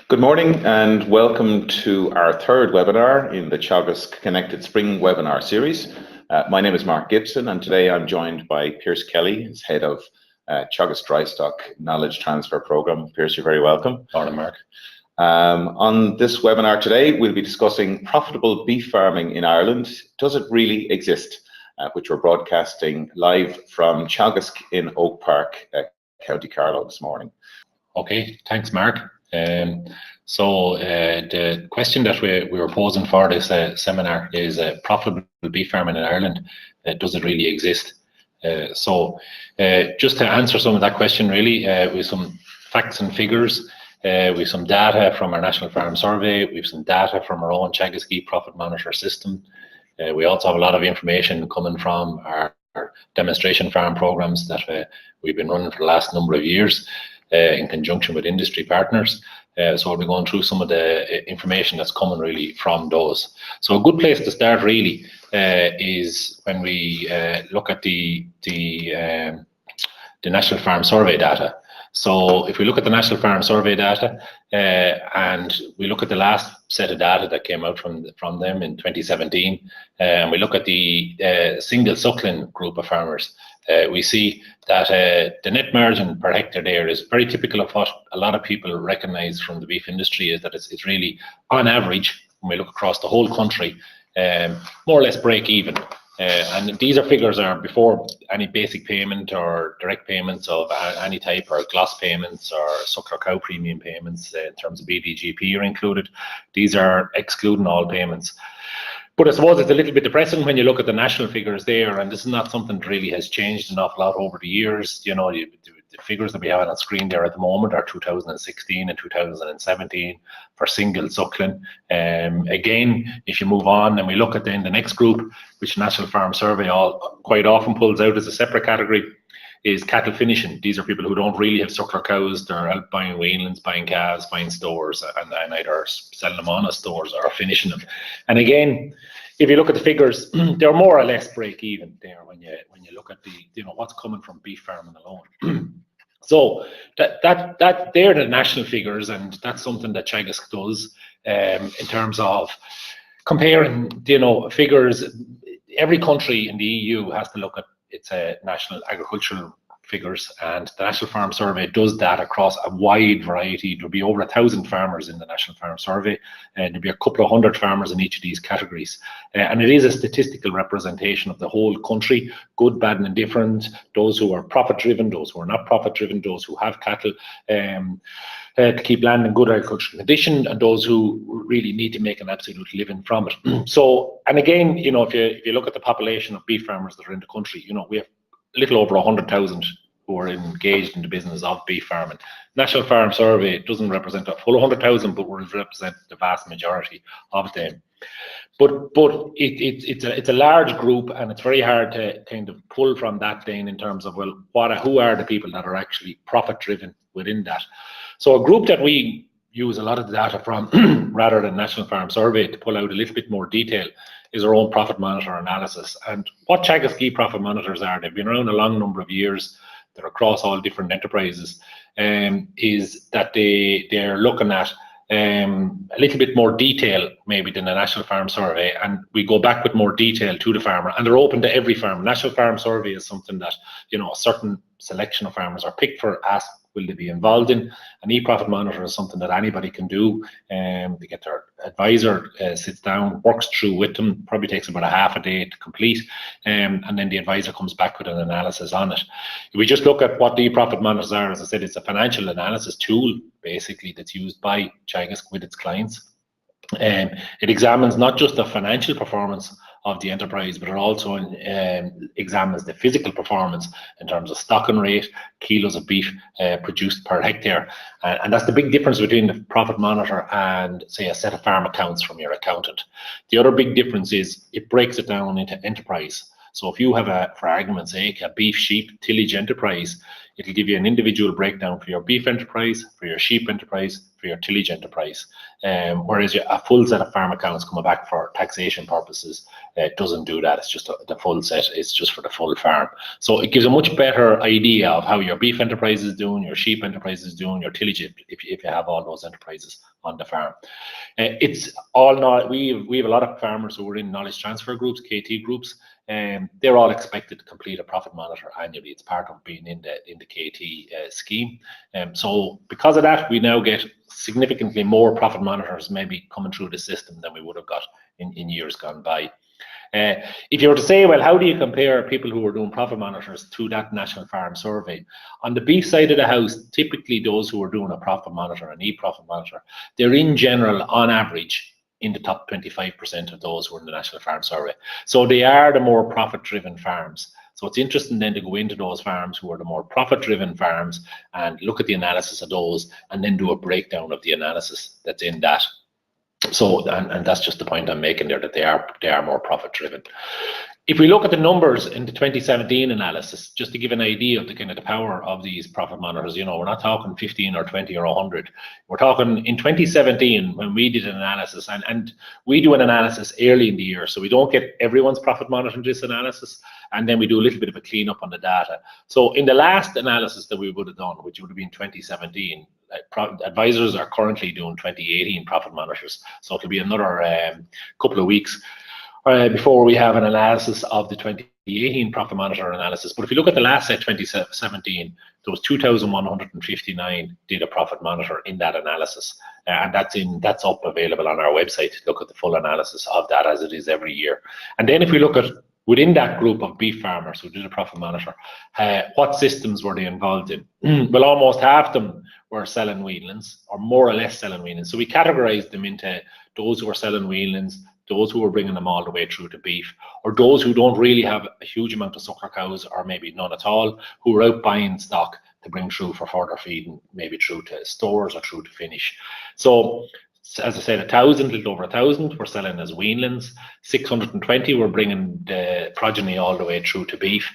Good morning and welcome to our third webinar in the Teagasc Connected Spring webinar series. My name is Mark Gibson and today I'm joined by Pierce Kelly, who's head of Teagasc Dry Stock Knowledge Transfer Programme. Pierce, you're very welcome. Morning, Mark. On this webinar today, we'll be discussing profitable beef farming in Ireland. Does it really exist? Which we're broadcasting live from Teagasc in Oak Park, County Carlow this morning. Okay, thanks, Mark. The question that we were posing for this seminar is profitable beef farming in Ireland. Does it really exist? Just to answer some of that question, really, with some facts and figures, with some data from our National Farm Survey, with some data from our own Teagasc Profit Monitor system. We also have a lot of information coming from our demonstration farm programs that we've been running for the last number of years. In conjunction with industry partners. So we'll be going through some of the information that's coming really from those. So a good place to start really is when we look at the National Farm Survey data. So if we look at the National Farm Survey data and we look at the last set of data that came out from them in 2017, and we look at the single suckling group of farmers, we see that the net margin per hectare there is very typical of what a lot of people recognise from the beef industry, is that it's really, on average, when we look across the whole country, more or less break even. And these are figures are before any basic payment or direct payments of any type, or gloss payments or suckler cow premium payments in terms of BDGP are included. These are excluding all payments. But I suppose it's a little bit depressing when you look at the national figures there, and this is not something that really has changed an awful lot over the years. You know, the figures that we have on screen there at the moment are 2016 and 2017 for single suckling. Again, if you move on and we look at then the next group, which National Farm Survey quite often pulls out as a separate category, is cattle finishing. These are people who don't really have suckler cows. They're out buying weanlings, buying calves, buying stores, and either selling them on as stores or finishing them. And again, if you look at the figures, they're more or less break even there when you look at the what's coming from beef farming alone. So that they're the national figures, and that's something that Teagasc does in terms of comparing figures. Every country in the EU has to look at its national agricultural figures, and the National Farm Survey does that across a wide variety. There'll be over 1,000 farmers in the National Farm Survey, and there'll be a couple of hundred farmers in each of these categories. And it is a statistical representation of the whole country, good, bad, and indifferent, those who are profit-driven, those who are not profit-driven, those who have cattle to keep land in good agricultural condition, and those who really need to make an absolute living from it. So, and again, if you look at the population of beef farmers that are in the country, we have a little over 100,000 who are engaged in the business of beef farming. National Farm Survey doesn't represent a full 100,000, but will represent the vast majority of them. But it's a large group, and it's very hard to kind of pull from that then in terms of, well, who are the people that are actually profit driven within that. So a group that we use a lot of the data from rather than National Farm Survey to pull out a little bit more detail is our own Profit Monitor analysis. And what Teagasc Profit Monitors are, they've been around a long number of years, they're across all different enterprises, is that they're looking at a little bit more detail maybe than the National Farm Survey, and we go back with more detail to the farmer, and they're open to every farmer. National Farm Survey is something that a certain selection of farmers are picked for, asked will they be involved in. An e-profit monitor is something that anybody can do. They get their advisor, sits down, works through with them, probably takes about a half a day to complete, and then the advisor comes back with an analysis on it. If we just look at what the e-profit monitors are, as I said, it's a financial analysis tool basically that's used by Teagasc with its clients. It examines not just the financial performance of the enterprise, but it also examines the physical performance in terms of stocking rate, kilos of beef produced per hectare. And that's the big difference between the profit monitor and, say, a set of farm accounts from your accountant. The other big difference is it breaks it down into enterprise. So if you have for argument's sake, a beef sheep tillage enterprise, it'll give you an individual breakdown for your beef enterprise, for your sheep enterprise, for your tillage enterprise, whereas a full set of farm accounts coming back for taxation purposes doesn't do that. It's just the full set. It's just for the full farm. So it gives a much better idea of how your beef enterprise is doing, your sheep enterprise is doing, your tillage if you have all those enterprises on the farm. It's all not. We have a lot of farmers who are in knowledge transfer groups, KT groups, and they're all expected to complete a profit monitor annually. It's part of being in the KT scheme. So because of that, we now get significantly more profit monitors maybe coming through the system than we would have got in years gone by. If you were to say, well, how do you compare people who are doing profit monitors to that National Farm Survey? On the beef side of the house, typically those who are doing a profit monitor, an e-profit monitor, they're in general, on average, in the top 25% of those who are in the National Farm Survey. So they are the more profit-driven farms. So it's interesting then to go into those farms who are the more profit-driven farms and look at the analysis of those and then do a breakdown of the analysis that's in that. So, and that's just the point I'm making there, that they are more profit driven. If we look at the numbers in the 2017 analysis, just to give an idea of the kind of the power of these profit monitors, you know, we're not talking 15 or 20 or 100. We're talking in 2017 when we did an analysis, and we do an analysis early in the year, so we don't get everyone's profit monitor in this analysis, and then we do a little bit of a cleanup on the data. So in the last analysis that we would have done, which would have been 2017, advisors are currently doing 2018 profit monitors, so it'll be another couple of weeks before we have an analysis of the 2018 profit monitor analysis. But if you look at the last set, 2017, there was 2,159 did a profit monitor in that analysis, and that's up available on our website. Look at the full analysis of that as it is every year. And then if we look at within that group of beef farmers who did a profit monitor, what systems were they involved in? Well, almost half them were selling weanlings, or more or less selling weanlings. So we categorized them into those who were selling weanlings, those who were bringing them all the way through to beef, or those who don't really have a huge amount of suckler cows, or maybe none at all, who are out buying stock to bring through for further feeding, maybe through to stores or through to finish. So, as I said, a little over 1,000 were selling as weanlings, 620 were bringing the progeny all the way through to beef,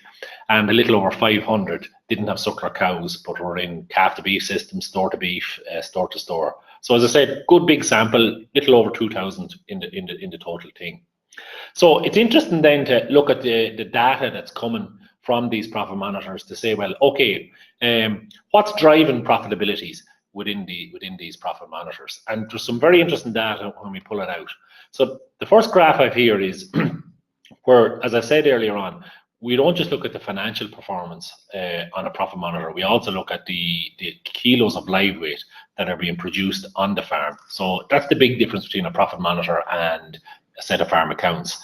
and a little over 500 didn't have suckler cows, but were in calf to beef systems, store to beef, store to store. So as I said, good big sample, little over 2,000 in the total thing. So it's interesting then to look at the data that's coming from these profit monitors to say, well, okay, what's driving profitabilities within these profit monitors? And there's some very interesting data when we pull it out. So the first graph I've here is where, as I said earlier on, we don't just look at the financial performance on a profit monitor. We also look at the kilos of live weight that are being produced on the farm. So that's the big difference between a profit monitor and a set of farm accounts.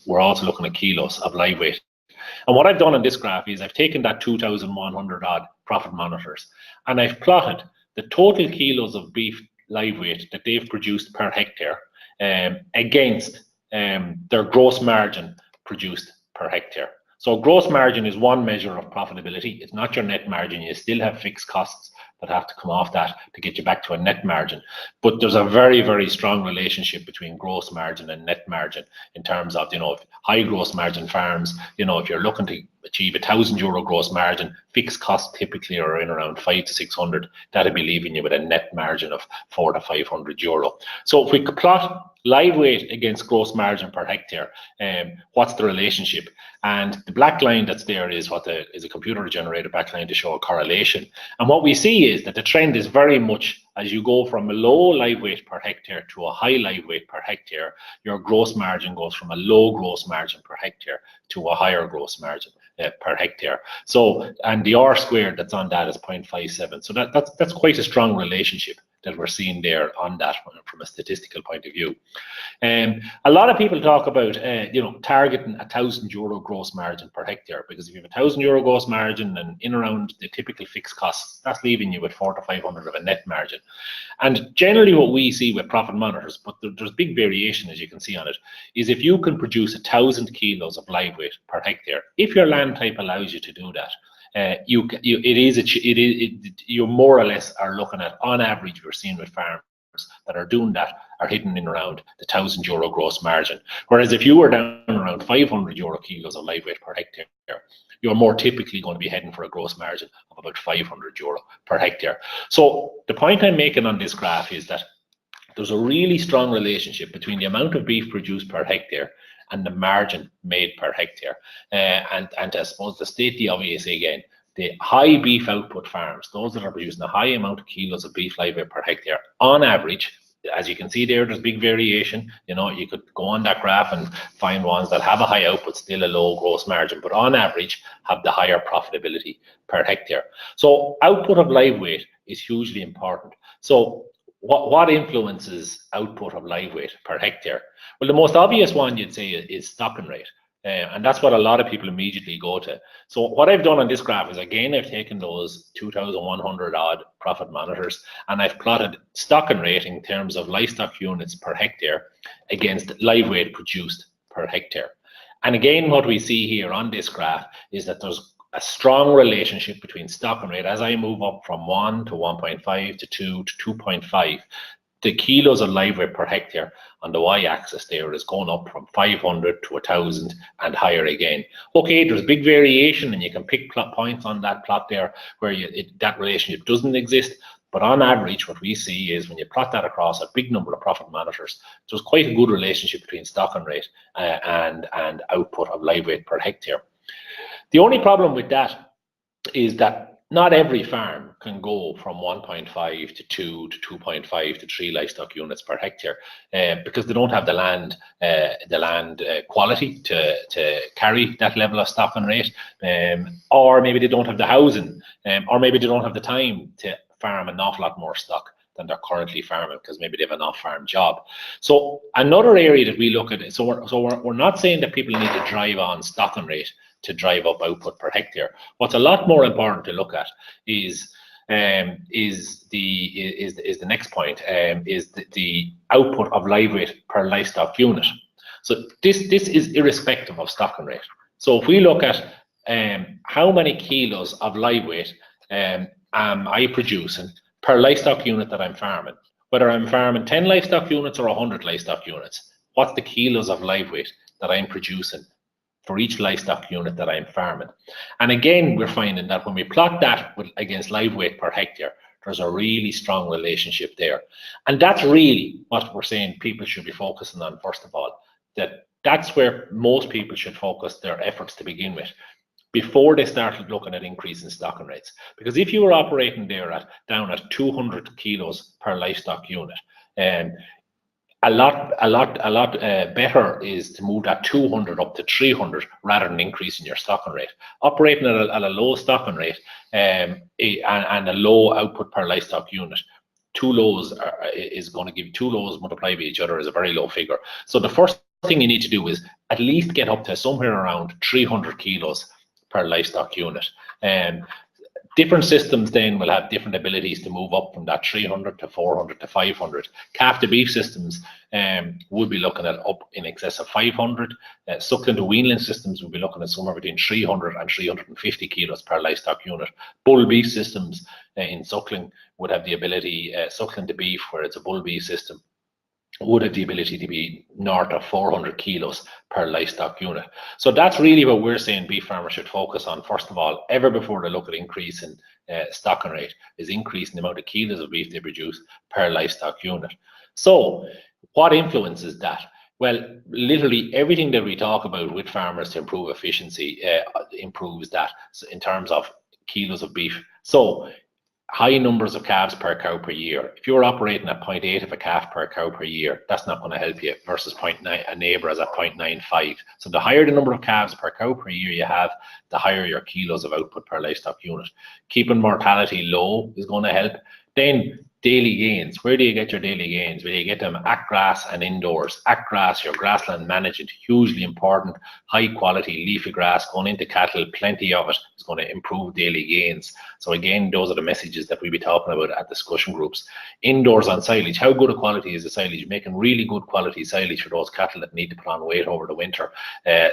We're also looking at kilos of live weight. And what I've done in this graph is I've taken that 2,100 odd profit monitors and I've plotted the total kilos of beef live weight that they've produced per hectare against their gross margin produced per hectare. So gross margin is one measure of profitability. It's not your net margin. You still have fixed costs that have to come off that to get you back to a net margin. But there's a very, very strong relationship between gross margin and net margin in terms of, you know, high gross margin farms, you know, if you're looking to achieve €1,000 gross margin, fixed costs typically are in around 500 to 600. That'll be leaving you with a net margin of €400 to 500. So if we could plot live weight against gross margin per hectare, what's the relationship? And the black line that's there is is a computer generated black line to show a correlation. And what we see is that the trend is very much as you go from a low live weight per hectare to a high live weight per hectare, your gross margin goes from a low gross margin per hectare to a higher gross margin per hectare. So, and the R squared that's on that is 0.57. So that's quite a strong relationship that we're seeing there on that one from a statistical point of view. A lot of people talk about, you know, targeting €1,000 gross margin per hectare, because if you have €1,000 gross margin and in around the typical fixed costs, that's leaving you with 400 to 500 of a net margin. And generally what we see with profit monitors, but there's big variation as you can see on it, is if you can produce 1,000 kilos of live weight per hectare, if your land type allows you to do that, you more or less are looking at, on average, we're seeing with farms that are doing that are hitting in around the €1,000 gross margin. Whereas if you were down around €500 kilos of live weight per hectare, you're more typically going to be heading for a gross margin of about €500 per hectare. So the point I'm making on this graph is that there's a really strong relationship between the amount of beef produced per hectare and the margin made per hectare. And I suppose to state the obvious again, the high beef output farms, those that are producing a high amount of kilos of beef live weight per hectare, on average, as you can see there's big variation. You know, you could go on that graph and find ones that have a high output, still a low gross margin, but on average have the higher profitability per hectare. So output of live weight is hugely important. So what influences output of live weight per hectare? Well, the most obvious one you'd say is stocking rate. And that's what a lot of people immediately go to. So what I've done on this graph is, again, I've taken those 2,100 odd profit monitors and I've plotted stocking rate in terms of livestock units per hectare against live weight produced per hectare. And again, what we see here on this graph is that there's a strong relationship between stocking rate. As I move up from 1 to 1.5 to 2 to 2.5, the kilos of live weight per hectare on the y-axis there is going up from 500 to 1,000 and higher again. Okay, there's big variation and you can pick plot points on that plot there where that relationship doesn't exist. But on average, what we see is when you plot that across a big number of profit monitors, there's quite a good relationship between stocking rate and output of live weight per hectare. The only problem with that is that not every farm can go from 1.5 to 2 to 2.5 to 3 livestock units per hectare because they don't have the land quality to carry that level of stocking rate, or maybe they don't have the housing, or maybe they don't have the time to farm an awful lot more stock than they're currently farming because maybe they have an off-farm job. So another area that we look at, we're not saying that people need to drive on stocking rate to drive up output per hectare. What's a lot more important to look at is the next point, is the output of live weight per livestock unit. So this is irrespective of stocking rate. So if we look at how many kilos of live weight am I producing per livestock unit that I'm farming, whether I'm farming 10 livestock units or 100 livestock units, what's the kilos of live weight that I'm producing for each livestock unit that I'm farming? And again, we're finding that when we plot that against live weight per hectare, there's a really strong relationship there. And that's really what we're saying people should be focusing on, first of all, that's where most people should focus their efforts to begin with, before they start looking at increasing stocking rates. Because if you were operating there down at 200 kilos per livestock unit, a lot better is to move that 200 up to 300 rather than increasing your stocking rate. Operating at a low stocking rate and a low output per livestock unit, two lows is going to give you 2 lows multiplied by each other is a very low figure. So the first thing you need to do is at least get up to somewhere around 300 kilos per livestock unit. Different systems then will have different abilities to move up from that 300 to 400 to 500. Calf to beef systems would be looking at up in excess of 500. Suckling to weanling systems will be looking at somewhere between 300 and 350 kilos per livestock unit. Bull beef systems in suckling would have the ability, suckling to beef, where it's a bull beef system, would have the ability to be north of 400 kilos per livestock unit. So that's really what we're saying beef farmers should focus on, first of all, ever before they look at increase in stocking rate, is increasing the amount of kilos of beef they produce per livestock unit. So what influences that? Well, literally everything that we talk about with farmers to improve efficiency improves that in terms of kilos of beef. So high numbers of calves per cow per year. If you're operating at 0.8 of a calf per cow per year, that's not going to help you versus 0.9, a neighbour is at 0.95. So the higher the number of calves per cow per year you have, the higher your kilos of output per livestock unit. Keeping mortality low is going to help. Then daily gains. Where do you get your daily gains? Well, you get them at grass and indoors. At grass, your grassland management, hugely important. High quality leafy grass going into cattle, plenty of it is going to improve daily gains. So again, those are the messages that we'll be talking about at discussion groups. Indoors on silage, how good a quality is the silage? Making really good quality silage for those cattle that need to put on weight over the winter,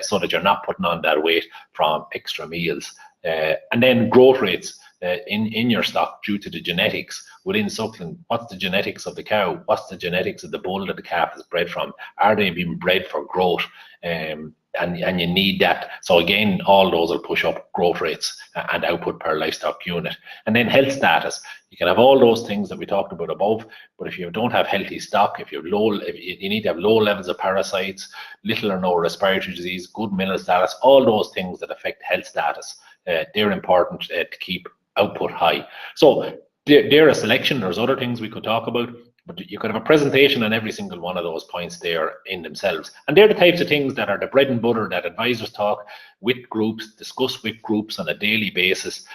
so that you're not putting on that weight from extra meals. And then growth rates. in your stock due to the genetics within suckling. What's the genetics of the cow? What's the genetics of the bull that the calf is bred from? Are they being bred for growth? And you need that. So again, all those will push up growth rates and output per livestock unit. And then health status. You can have all those things that we talked about above, but if you don't have healthy stock, if you need to have low levels of parasites, little or no respiratory disease, good mineral status, all those things that affect health status, they're important to keep output high. So they're a selection. There's other things we could talk about, but you could have a presentation on every single one of those points there in themselves. And they're the types of things that are the bread and butter that advisors talk with groups, discuss with groups on a daily basis,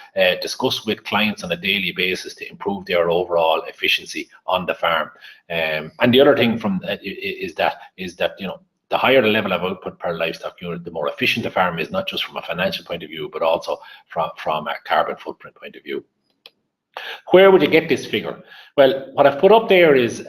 discuss with clients on a daily basis to improve their overall efficiency on the farm. And the other thing is that the higher the level of output per livestock unit, the more efficient the farm is, not just from a financial point of view, but also from a carbon footprint point of view. Where would you get this figure? Well, what I've put up there is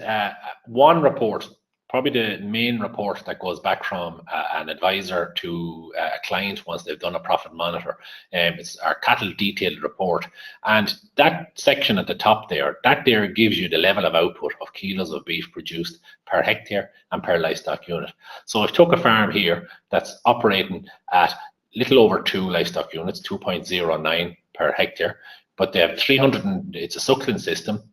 one report, probably the main report that goes back from an advisor to a client once they've done a profit monitor. It's our cattle detailed report. And that section at the top there, that there gives you the level of output of kilos of beef produced per hectare and per livestock unit. So I've took a farm here that's operating at little over 2 livestock units, 2.09 per hectare. But they have 300, it's a suckling system.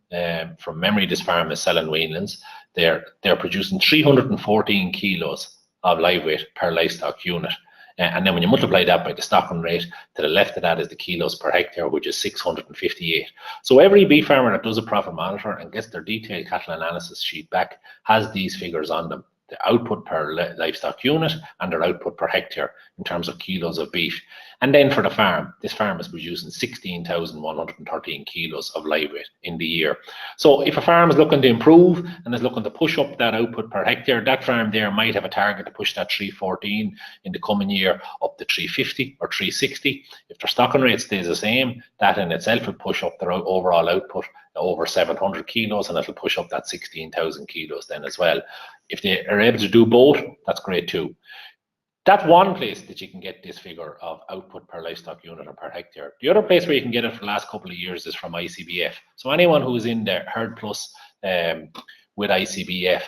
From memory, this farm is selling weanlings. They're producing 314 kilos of live weight per livestock unit. And then when you multiply that by the stocking rate, to the left of that is the kilos per hectare, which is 658. So every beef farmer that does a profit monitor and gets their detailed cattle analysis sheet back has these figures on them. The output per livestock unit and their output per hectare in terms of kilos of beef. And then for the farm, this farm is producing 16,113 kilos of live weight in the year. So if a farm is looking to improve and is looking to push up that output per hectare, that farm there might have a target to push that 314 in the coming year up to 350 or 360. If their stocking rate stays the same, that in itself will push up their overall output over 700 kilos, and it'll push up that 16,000 kilos then as well. If they are able to do both, that's great too. That's one place that you can get this figure of output per livestock unit or per hectare. The other place where you can get it for the last couple of years is from ICBF. So anyone who is in the Herd Plus with ICBF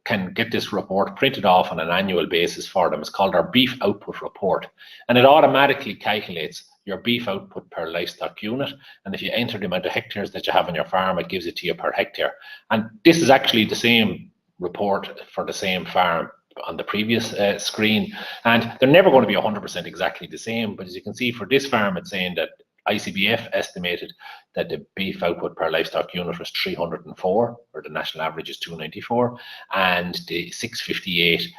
can get this report printed off on an annual basis for them. It's called our beef output report, and it automatically calculates your beef output per livestock unit, and if you enter the amount of hectares that you have on your farm, it gives it to you per hectare. And this is actually the same report for the same farm on the previous screen, and they're never going to be 100% exactly the same, but as you can see for this farm, it's saying that ICBF estimated that the beef output per livestock unit was 304, or the national average is 294, and the 658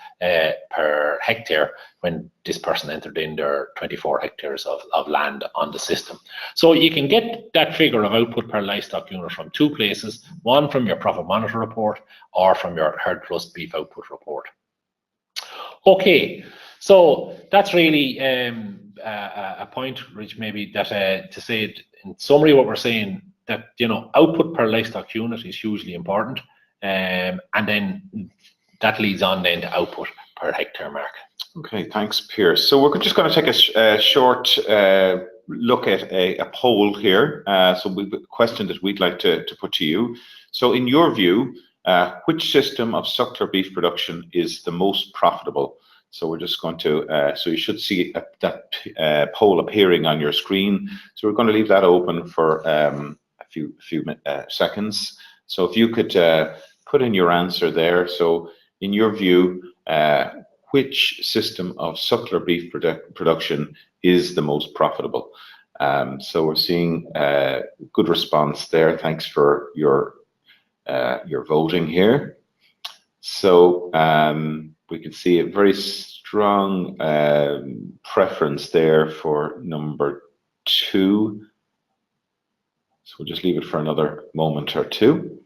per hectare when this person entered in their 24 hectares of land on the system. So you can get that figure of output per livestock unit from two places, one from your profit monitor report or from your Herd Plus beef output report. Okay, so that's really a point, Rich, maybe that to say it in summary, what we're saying that output per livestock unit is hugely important, and then that leads on then to output per hectare, Mark. Okay, thanks, Pierce. So we're just going to take a short look at a poll here. So we've a question that we'd like to put to you. So in your view, which system of suckler beef production is the most profitable? So we're just going to, so you should see that poll appearing on your screen. So we're going to leave that open for a few seconds. So if you could put in your answer there. So in your view, which system of suckler beef production is the most profitable? So we're seeing good response there. Thanks for your voting here. So we can see a very strong preference there for number 2. So we'll just leave it for another moment or two.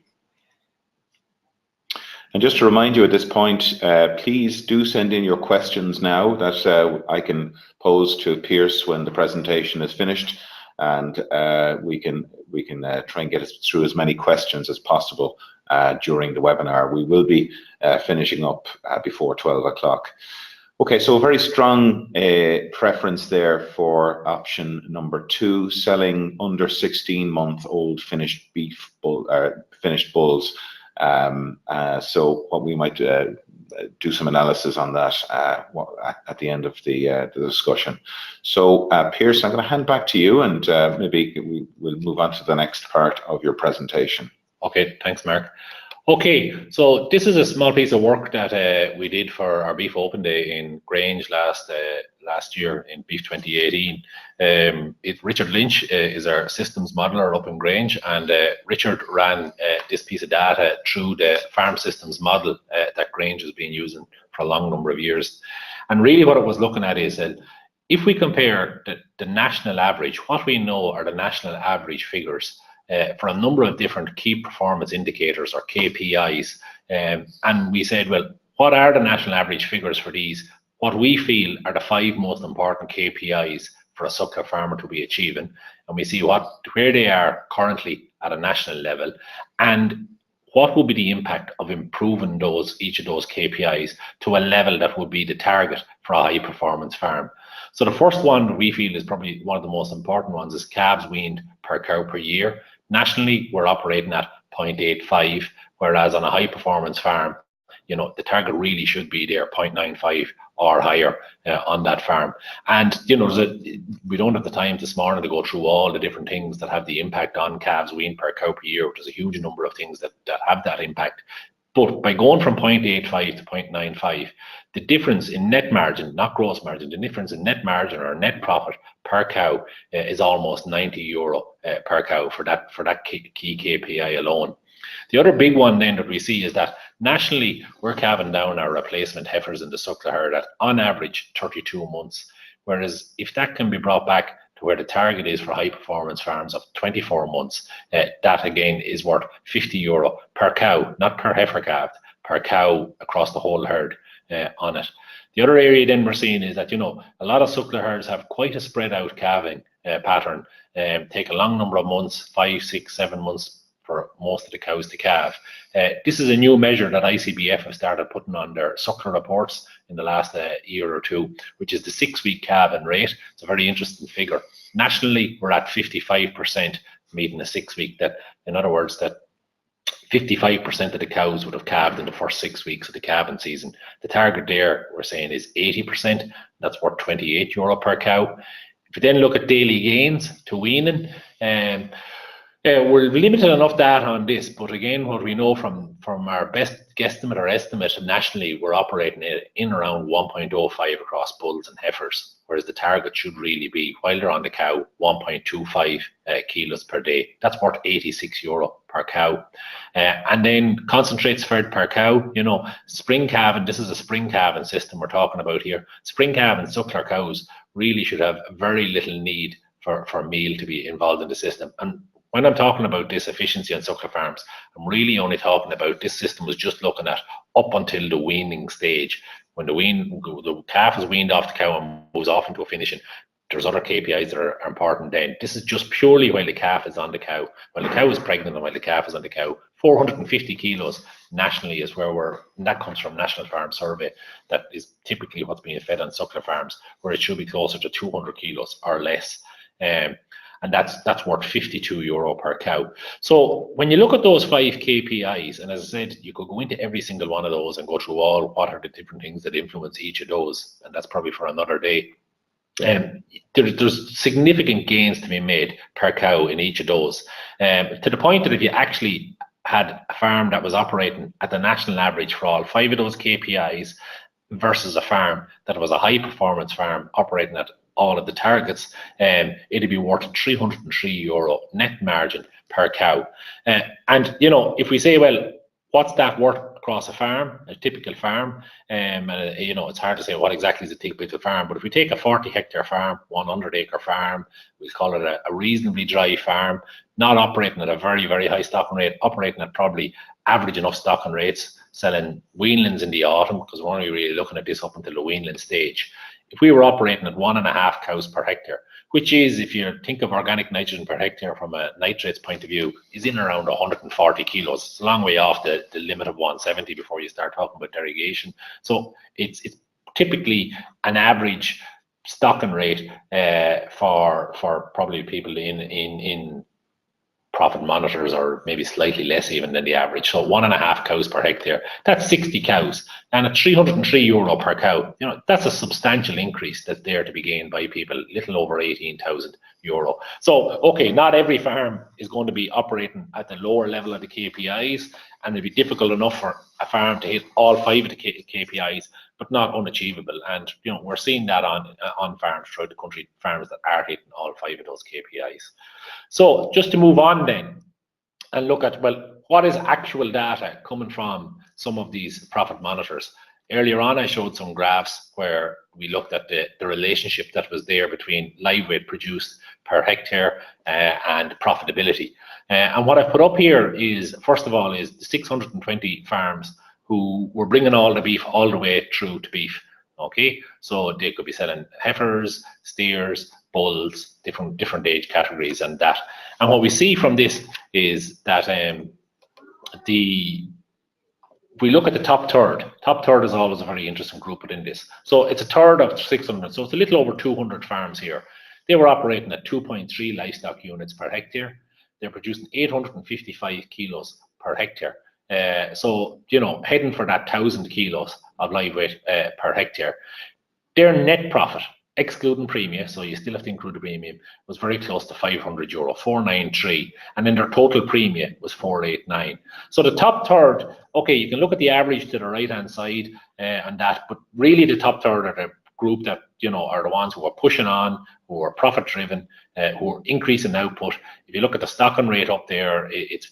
And just to remind you at this point, please do send in your questions now that I can pose to Pierce when the presentation is finished, and we can try and get through as many questions as possible during the webinar. We will be finishing up before 12 o'clock. Okay, so a very strong preference there for option number 2, selling under 16-month-old finished beef finished bulls. So what we might do some analysis on that at the end of the discussion. So Pierce, I'm going to hand back to you, and maybe we'll move on to the next part of your presentation. Okay, thanks, Mark. Okay, so this is a small piece of work that we did for our Beef Open Day in Grange last year in Beef 2018. Richard Lynch is our systems modeler up in Grange, and Richard ran this piece of data through the farm systems model that Grange has been using for a long number of years. And really what it was looking at is that if we compare the national average, what we know are the national average figures for a number of different key performance indicators or KPIs, and we said, well, what are the national average figures for these? What we feel are the 5 most important KPIs for a suckler farmer to be achieving, and we see where they are currently at a national level, and what will be the impact of improving each of those KPIs to a level that would be the target for a high performance farm. So the first one we feel is probably one of the most important ones is calves weaned per cow per year. Nationally, we're operating at 0.85, whereas on a high performance farm, you know, the target really should be there 0.95 or higher on that farm. And you know, we don't have the time this morning to go through all the different things that have the impact on calves weaned per cow per year, which is a huge number of things that have that impact. But by going from 0.85 to 0.95, the difference in net margin, not gross margin, the difference in net margin or net profit per cow is almost €90 per cow for that key KPI alone. The other big one then that we see is that nationally we're calving down our replacement heifers in the suckler herd at on average 32 months, whereas if that can be brought back to where the target is for high performance farms of 24 months, that again is worth €50 per cow, not per heifer calf, per cow across the whole herd on it. The other area then we're seeing is that, you know, a lot of suckler herds have quite a spread out calving pattern, take a long number of months, 5, 6, 7 months for most of the cows to calve. This is a new measure that ICBF have started putting on their suckler reports in the last year or two, which is the 6-week calving rate. It's a very interesting figure. Nationally, we're at 55% meeting a 6-week. That, in other words, that 55% of the cows would have calved in the first 6 weeks of the calving season. The target there, we're saying, is 80%. That's worth €28 per cow. If you then look at daily gains to weaning, we're limited enough data on this, but again, what we know from our best guesstimate or estimate nationally, we're operating in around 1.05 across bulls and heifers, whereas the target should really be, while they're on the cow, 1.25 kilos per day. That's worth €86 per cow. And then concentrates fed per cow, you know, spring calving, this is a spring calving system we're talking about here. Spring calving suckler cows really should have very little need for meal to be involved in the system. And when I'm talking about this efficiency on suckler farms, I'm really only talking about this system was just looking at up until the weaning stage. When the calf is weaned off the cow and moves off into a finishing, there's other KPIs that are important then. This is just purely while the calf is on the cow. While the cow is pregnant and while the calf is on the cow, 450 kilos nationally is where and that comes from National Farm Survey. That is typically what's being fed on suckler farms, where it should be closer to 200 kilos or less. And that's worth €52 per cow. So when you look at those 5 KPIs, and as I said, you could go into every single one of those and go through what are the different things that influence each of those, and that's probably for another day. There's significant gains to be made per cow in each of those, to the point that if you actually had a farm that was operating at the national average for all 5 of those KPIs versus a farm that was a high performance farm operating at all of the targets, it'd be worth €303 net margin per cow. And you know, if we say, well, what's that worth across a farm, a typical farm? You know, it's hard to say what exactly is a typical farm, but if we take a 40 hectare farm, 100 acre farm, we call it a reasonably dry farm, not operating at a very, very high stocking rate, operating at probably average enough stocking rates, selling weanlings in the autumn, because we're only really looking at this up until the weanling stage. If we were operating at 1.5 cows per hectare, which is, if you think of organic nitrogen per hectare from a nitrates point of view, is in around 140 kilos. It's a long way off the limit of 170 before you start talking about derogation. So it's typically an average stocking rate for probably people in profit monitors, or maybe slightly less even than the average. So 1.5 cows per hectare, that's 60 cows, and at €303 per cow, that's a substantial increase that's there to be gained by people, little over €18,000. So, okay, not every farm is going to be operating at the lower level of the KPIs, and it'd be difficult enough for a farm to hit all 5 of the KPIs, but not unachievable. And we're seeing that on farms throughout the country, farms that are hitting all 5 of those KPIs. So just to move on then and look at, well, what is actual data coming from some of these profit monitors? Earlier on, I showed some graphs where we looked at the relationship that was there between live weight produced per hectare and profitability. And what I've put up here is, first of all, is the 620 farms who were bringing all the beef all the way through to beef. Okay, so they could be selling heifers, steers, bulls, different age categories, and that. And what we see from this is that if we look at the top third is always a very interesting group within this. So it's a third of 600, so it's a little over 200 farms here. They were operating at 2.3 livestock units per hectare. They're producing 855 kilos per hectare. So, heading for that 1,000 kilos of live weight per hectare. Their net profit, excluding premium, so you still have to include the premium, was very close to €500, 493, and then their total premium was 489. So the top third, okay, you can look at the average to the right-hand side and that, but really the top third are the group that are the ones who are pushing on, who are profit driven, who are increasing output. If you look at the stocking rate up there, it's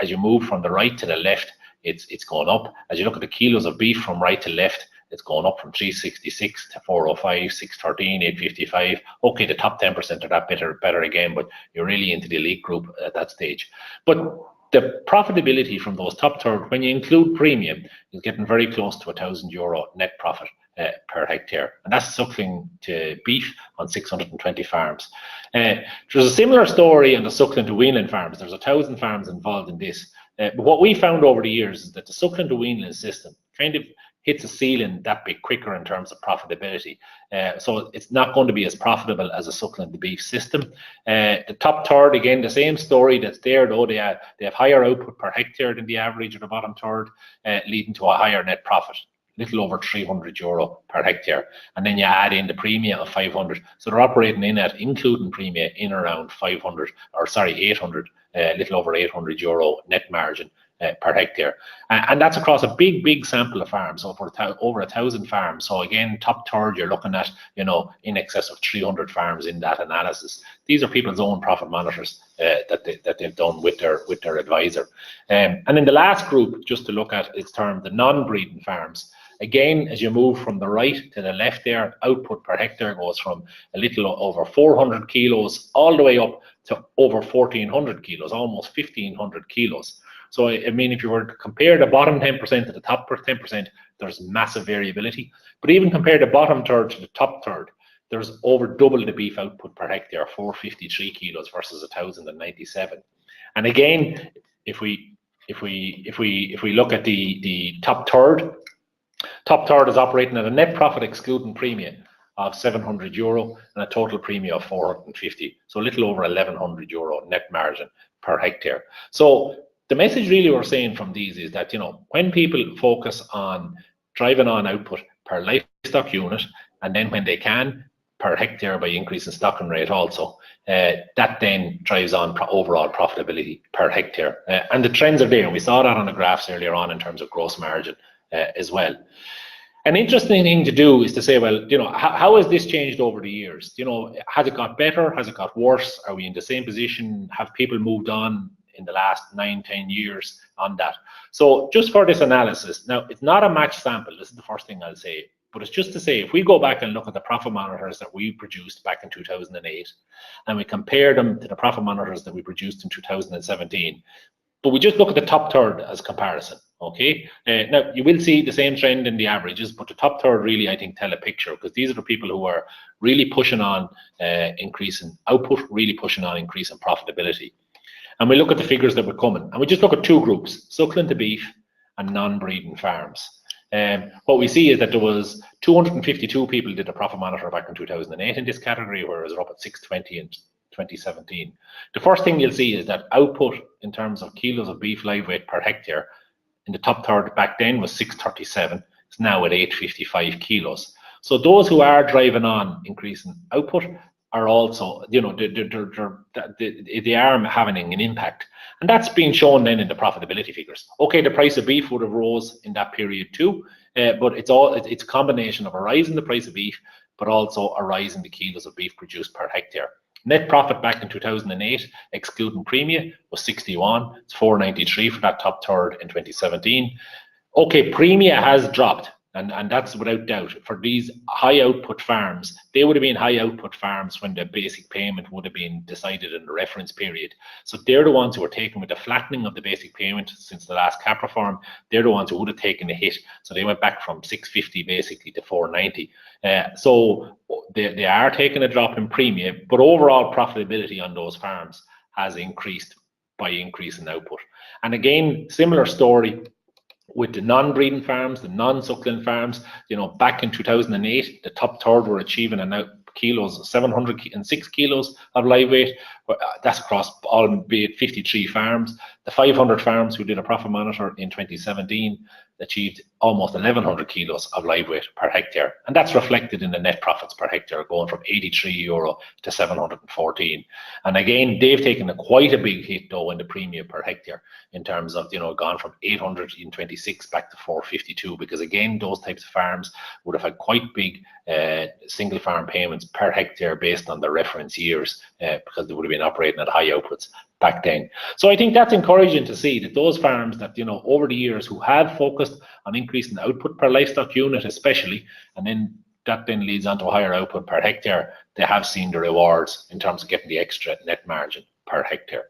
as you move from the right to the left, it's going up. As you look at the kilos of beef from right to left, it's going up from 366 to 405, 613, 855. Okay, the top 10% are that better again, but you're really into the elite group at that stage. But the profitability from those top third, when you include premium, is getting very close to €1,000 net profit per hectare, and that's suckling to beef on 620 farms. There's a similar story on the suckling to weanling farms. There's 1,000 farms involved in this. But what we found over the years is that the suckling to weanling system kind of hits a ceiling that bit quicker in terms of profitability. So it's not going to be as profitable as a suckling to beef system. The top third, again, the same story that's there, though they have higher output per hectare than the average of the bottom third, leading to a higher net profit, little over €300 per hectare. And then you add in the premium of 500. So they're operating in at, including premium, in around 800, little over €800 net margin per hectare, and that's across a big sample of farms, over 1,000 farms. So again, top third, you're looking at in excess of 300 farms in that analysis. These are people's own profit monitors that they've done with their advisor. And then the last group, just to look at, is termed the non-breeding farms. Again, as you move from the right to the left there, output per hectare goes from a little over 400 kilos all the way up to over 1,400 kilos, almost 1,500 kilos. So, I mean, if you were to compare the bottom 10% to the top 10%, there's massive variability. But even compare the bottom third to the top third, there's over double the beef output per hectare, 453 kilos versus 1,097. And again, if we look at the top third is operating at a net profit excluding premium of €700 and a total premium of 450. So a little over €1,100 net margin per hectare. So the message really we're saying from these is that, when people focus on driving on output per livestock unit, and then when they can, per hectare by increasing stocking rate also, that then drives on overall profitability per hectare. And the trends are there. We saw that on the graphs earlier on in terms of gross margin as well. An interesting thing to do is to say, well, how has this changed over the years? Has it got better? Has it got worse? Are we in the same position? Have people moved on in the last 9-10 years on that? So just for this analysis, now it's not a matched sample, this is the first thing I'll say, but it's just to say, if we go back and look at the profit monitors that we produced back in 2008 and we compare them to the profit monitors that we produced in 2017, but we just look at the top third as comparison, okay? Now you will see the same trend in the averages, but the top third really, I think, tell a picture, because these are the people who are really pushing on increasing output, really pushing on increasing profitability. And we look at the figures that were coming, and we just look at two groups, suckling to beef and non-breeding farms. What we see is that there was 252 people did a profit monitor back in 2008 in this category, whereas we're up at 620 in 2017. The first thing you'll see is that output in terms of kilos of beef live weight per hectare in the top third back then was 637. It's now at 855 kilos. So those who are driving on increasing output are also, they are having an impact. And that's being shown then in the profitability figures. Okay, the price of beef would have rose in that period too, but it's a combination of a rise in the price of beef, but also a rise in the kilos of beef produced per hectare. Net profit back in 2008, excluding premia, was 61. It's 493 for that top third in 2017. Okay, premia has dropped, and that's without doubt. For these high output farms, they would have been high output farms when the basic payment would have been decided in the reference period. So they're the ones who are taken with the flattening of the basic payment since the last cap reform. They're the ones who would have taken the hit. So they went back from 650 basically to 490. So they are taking a drop in premium, but overall profitability on those farms has increased by increase in output. And again, similar story with the non-breeding farms, the non-suckling farms. Back in 2008, the top third were achieving kilos, 706 kilos of live weight. That's across albeit 53 farms. The 500 farms who did a profit monitor in 2017 achieved almost 1,100 kilos of live weight per hectare. And that's reflected in the net profits per hectare, going from €83 to 714. And again, they've taken quite a big hit though in the premium per hectare in terms of, gone from 800 in 26 back to 452, because again, those types of farms would have had quite big single farm payments per hectare based on the reference years, because they would have been operating at high outputs back then. So I think that's encouraging to see that those farms that, over the years who have focused on increasing output per livestock unit especially, and then that then leads on to a higher output per hectare, they have seen the rewards in terms of getting the extra net margin per hectare.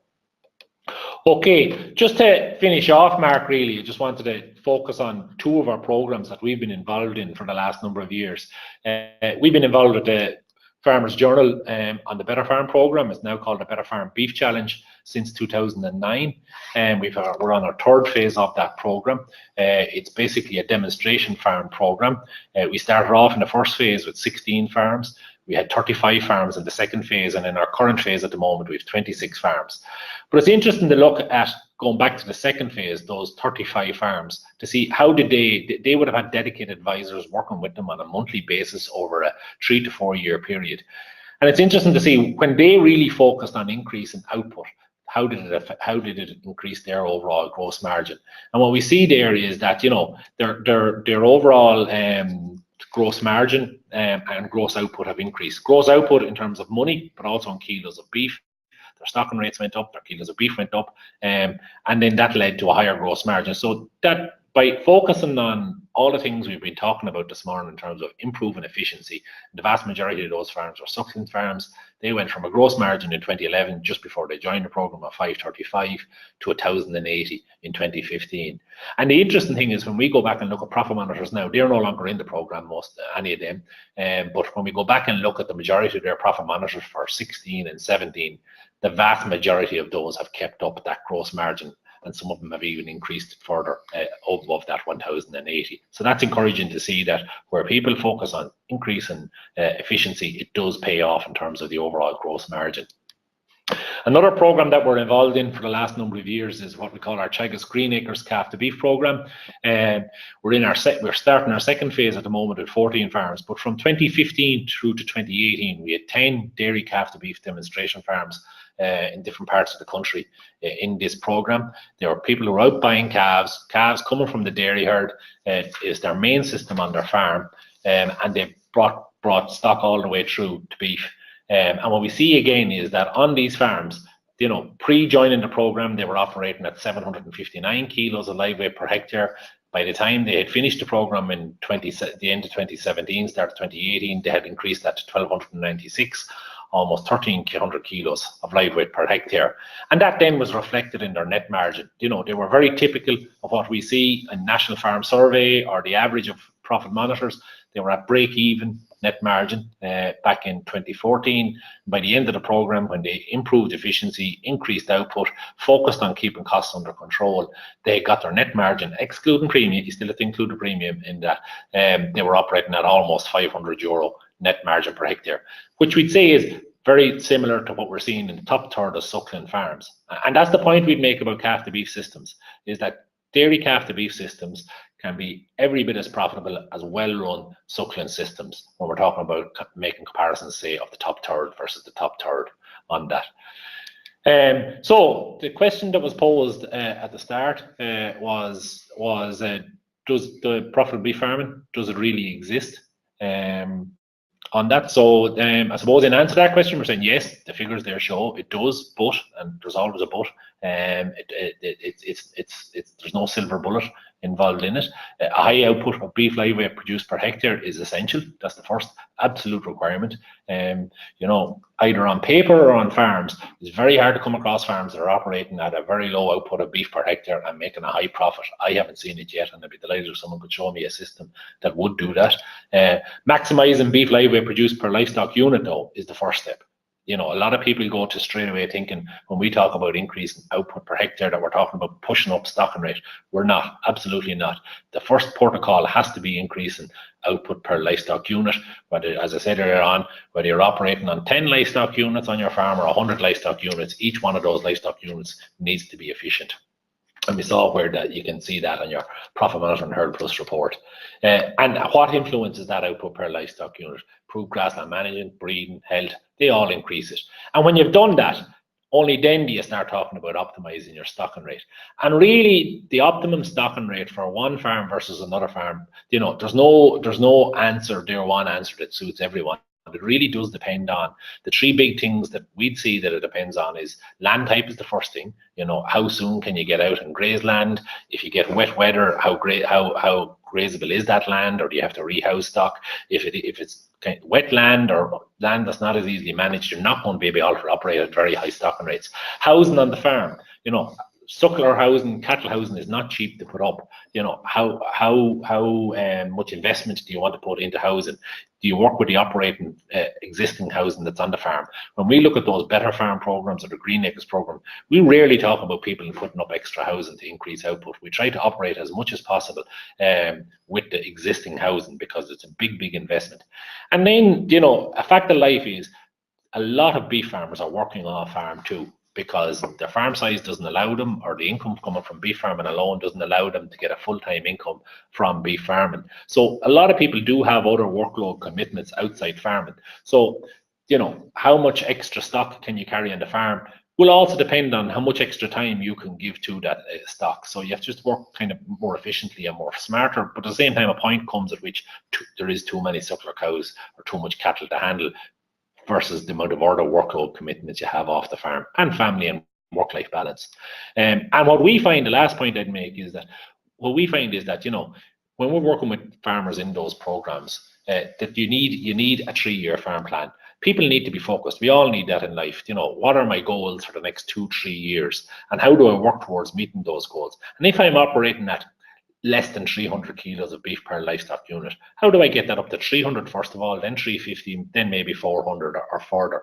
Okay, just to finish off, Mark, really, I just wanted to focus on two of our programs that we've been involved in for the last number of years. We've been involved with the Farmers Journal on the Better Farm program. It's now called the Better Farm Beef Challenge since 2009, and we're on our third phase of that program. It's basically a demonstration farm program. We started off in the first phase with 16 farms. We had 35 farms in the second phase, and in our current phase at the moment, we have 26 farms. But it's interesting to look at going back to the second phase, those 35 farms, to see how did they would have had dedicated advisors working with them on a monthly basis over a 3 to 4 year period. And it's interesting to see when they really focused on increasing output, how did it increase their overall gross margin? And what we see there is that, their overall gross margin and gross output have increased. Gross output in terms of money, but also in kilos of beef. Their stocking rates went up, their kilos of beef went up, and then that led to a higher gross margin. So that by focusing on all the things we've been talking about this morning in terms of improving efficiency, the vast majority of those farms are suckling farms. They went from a gross margin in 2011, just before they joined the program, of 535 to 1,080 in 2015. And the interesting thing is when we go back and look at profit monitors now, they're no longer in the program, any of them. But when we go back and look at the majority of their profit monitors for 16 and 17, the vast majority of those have kept up that gross margin, and some of them have even increased further above that 1,080. So that's encouraging to see that where people focus on increasing efficiency, it does pay off in terms of the overall gross margin. Another program that we're involved in for the last number of years is what we call our Teagasc Green Acres Calf to Beef program. We're starting our second phase at the moment with 14 farms, but from 2015 through to 2018, we had 10 dairy calf to beef demonstration farms in different parts of the country in this program. There are people who are out buying calves coming from the dairy herd is their main system on their farm, and they've brought stock all the way through to beef. And what we see again is that on these farms, pre-joining the program, they were operating at 759 kilos of live weight per hectare. By the time they had finished the program in the end of 2017, start of 2018, they had increased that to 1,296, almost 1,300 kilos of live weight per hectare. And that then was reflected in their net margin. They were very typical of what we see in National Farm Survey or the average of profit monitors. They were at break-even net margin back in 2014. By the end of the program, when they improved efficiency, increased output, focused on keeping costs under control, they got their net margin, excluding premium. You still have to include the premium in that. They were operating at almost €500 net margin per hectare, which we'd say is very similar to what we're seeing in the top third of suckling farms. And that's the point we'd make about calf to beef systems, is that dairy calf to beef systems can be every bit as profitable as well-run suckling systems when we're talking about making comparisons, say, of the top third versus the top third on that. So the question that was posed at the start was does the profitable beef farming, does it really exist? On that, so I suppose in answer to that question, we're saying yes, the figures there show it does, but, and there's always a but, there's no silver bullet involved in it. A high output of beef live weight produced per hectare is essential. That's the first absolute requirement. You know, either on paper or on farms, it's very hard to come across farms that are operating at a very low output of beef per hectare and making a high profit. I haven't seen it yet, and I'd be delighted if someone could show me a system that would do that. Maximizing beef live weight produced per livestock unit, though, is the first step. You know, a lot of people go to straight away thinking when we talk about increasing output per hectare that we're talking about pushing up stocking rate. We're not, absolutely not. The first protocol has to be increasing output per livestock unit, whether, as I said earlier on, whether you're operating on 10 livestock units on your farm or 100 livestock units, each one of those livestock units needs to be efficient. And we saw where that you can see that on your Profit Management Herd Plus report. And what influences that output per livestock unit? Improved grassland management, breeding, health, they all increase it. And when you've done that, only then do you start talking about optimizing your stocking rate. And really, the optimum stocking rate for one farm versus another farm, you know, there's no answer there, one answer that suits everyone. It really does depend on the three big things that we'd see that it depends on is land type is the first thing. You know, how soon can you get out and graze land? If you get wet weather, how grazable is that land, or do you have to rehouse stock? If it's kind of wet land or land that's not as easily managed, you're not going to be able to operate at very high stocking rates. Housing on the farm, you know, suckler housing, cattle housing is not cheap to put up. You know, how much investment do you want to put into housing? Do you work with the operating existing housing that's on the farm? When we look at those Better Farm programs or the Green Acres program, we rarely talk about people putting up extra housing to increase output. We try to operate as much as possible with the existing housing because it's a big investment. And then, you know, a fact of life is a lot of beef farmers are working off farm too, because their farm size doesn't allow them, or the income coming from beef farming alone doesn't allow them to get a full-time income from beef farming. So a lot of people do have other workload commitments outside farming. So, you know, how much extra stock can you carry on the farm will also depend on how much extra time you can give to that stock. So you have to just work kind of more efficiently and more smarter, but at the same time, a point comes at which there is too many suckler cows or too much cattle to handle versus the amount of other workload commitments you have off the farm and family and work-life balance. And what we find, the last point I'd make is that what we find is that, you know, when we're working with farmers in those programs, that you need a 3-year farm plan. People need to be focused. We all need that in life. You know, what are my goals for the next 2-3 years? And how do I work towards meeting those goals? And if I'm operating at less than 300 kilos of beef per livestock unit, how do I get that up to 300 first of all, then 350, then maybe 400 or further?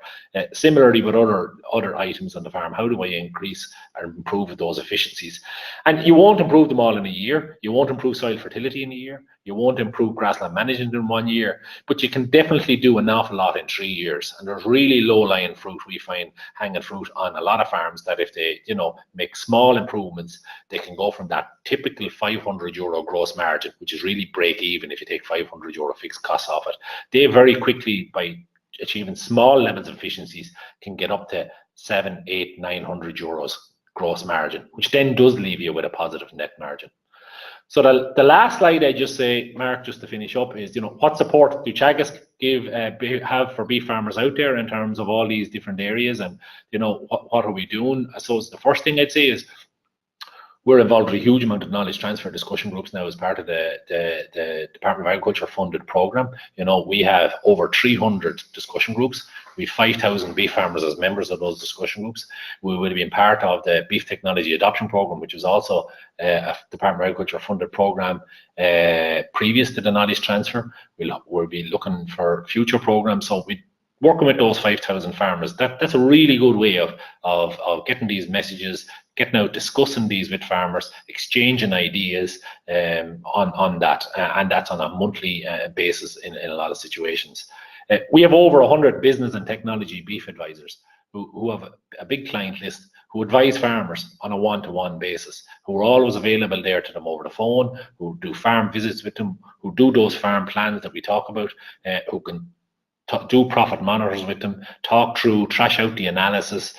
Similarly with other items on the farm, how do I increase or improve those efficiencies? And you won't improve them all in a year. You won't improve soil fertility in a year. You won't improve grassland management in 1 year, but you can definitely do an awful lot in 3 years. And there's really low-lying fruit, we find hanging fruit on a lot of farms, that if they, you know, make small improvements, they can go from that typical €500 gross margin, which is really break even if you take €500 fixed costs off it. They very quickly, by achieving small levels of efficiencies, can get up to 700, 800, €900 gross margin, which then does leave you with a positive net margin. So the last slide I just say, Mark, just to finish up, is, you know, what support do Teagasc have for beef farmers out there in terms of all these different areas, and, you know, what are we doing? I suppose the first thing I'd say is we're involved with a huge amount of knowledge transfer discussion groups now as part of the Department of Agriculture funded program. You know, we have over 300 discussion groups. We have 5,000 beef farmers as members of those discussion groups. We will be part of the Beef Technology Adoption Program, which is also a Department of Agriculture funded program previous to the knowledge transfer. We'll be looking for future programs. So we working with those 5,000 farmers. That's a really good way of getting these messages, getting out, discussing these with farmers, exchanging ideas on that, and that's on a monthly basis in a lot of situations. We have over 100 business and technology beef advisors who have a big client list, who advise farmers on a one-to-one basis, who are always available there to them over the phone, who do farm visits with them, who do those farm plans that we talk about, who can do profit monitors with them, talk through, trash out the analysis,